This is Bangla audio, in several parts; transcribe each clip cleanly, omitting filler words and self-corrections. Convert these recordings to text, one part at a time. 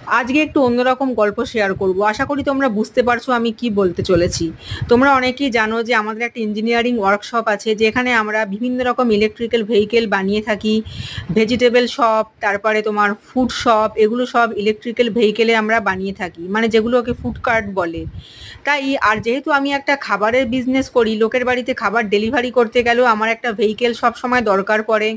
আজকে একটু অন্যরকম গল্প শেয়ার করব। আশা করি তোমরা বুঝতে পারছো আমি কি বলতে চলেছি। তোমরা অনেকেই জানো যে আমাদের একটা ইঞ্জিনিয়ারিং ওয়ার্কশপ আছে, যেখানে আমরা বিভিন্ন রকম ইলেকট্রিক্যাল ভেহিকেল বানিয়ে থাকি। ভেজিটেবল শপ, তারপরে তোমার ফুড শপ, এগুলো সব ইলেকট্রিক্যাল ভেহিকেলে আমরা বানিয়ে থাকি, মানে যেগুলোকে ফুড কার্ট বলে। তাই আর যেহেতু আমি একটা খাবারের বিজনেস করি, লোকের বাড়িতে খাবার ডেলিভারি করতে গেলেও আমার একটা ভেহিকেল সব সময় দরকার পড়ে।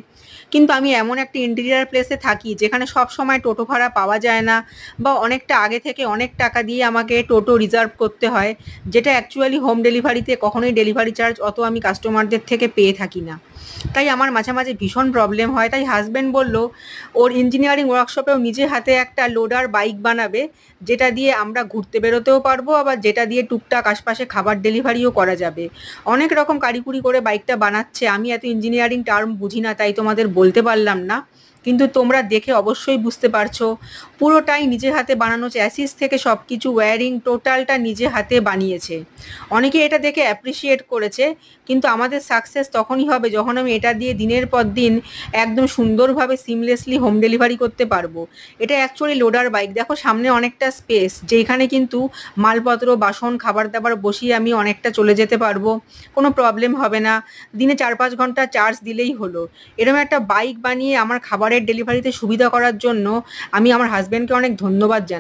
কিন্তু আমি এমন একটা ইন্টেরিয়ার প্লেসে থাকি যেখানে সব সময় টোটো ভাড়া পাওয়া যায় না, বা অনেকটা আগে থেকে অনেক টাকা দিয়ে আমাকে টোটো রিজার্ভ করতে হয়, যেটা অ্যাকচুয়ালি হোম ডেলিভারিতে কখনোই ডেলিভারি চার্জ অত আমি কাস্টমারদের থেকে পেয়ে থাকি না। তাই আমার মাঝে মাঝে ভীষণ প্রবলেম হয়। তাই হাজব্যান্ড বলল ওর ইঞ্জিনিয়ারিং ওয়ার্কশপেও নিজে হাতে একটা লোডার বাইক বানাবে, যেটা দিয়ে আমরা ঘুরতে বেরোতেও পারবো, আবার যেটা দিয়ে টুকটাক আশপাশে খাবার ডেলিভারিও করা যাবে। অনেক রকম কারিকুরি করে বাইকটা বানাচ্ছে, আমি এত ইঞ্জিনিয়ারিং টার্ম বুঝি না, তাই তোমাদের বলতে পারলাম না। কিন্তু তোমরা দেখে অবশ্যই বুঝতে পারছো, পুরোটাই নিজে হাতে বানানো, চ্যাসিস থেকে সব কিছু ওয়্যারিং টোটালটা নিজে হাতে বানিয়েছে। অনেকে এটা দেখে অ্যাপ্রিসিয়েট করেছে, কিন্তু আমাদের সাকসেস তখনই হবে যখন আমি এটা দিয়ে দিনের পর দিন একদম সুন্দরভাবে সিমলেসলি হোম ডেলিভারি করতে পারবো। এটা অ্যাকচুয়ালি লোডার বাইক, দেখো সামনে অনেকটা স্পেস, যেখানে কিন্তু মালপত্র বাসন খাবার দাবার বসিয়ে আমি অনেকটা চলে যেতে পারবো, কোনো প্রবলেম হবে না। দিনে 4-5 ঘন্টা চার্জ দিলেই হলো। এরকম একটা বাইক বানিয়ে আমার খাবারের ডেলিভারিতে সুবিধা করার জন্য আমি আমার হাজব্যান্ডকে অনেক ধন্যবাদ জানাই।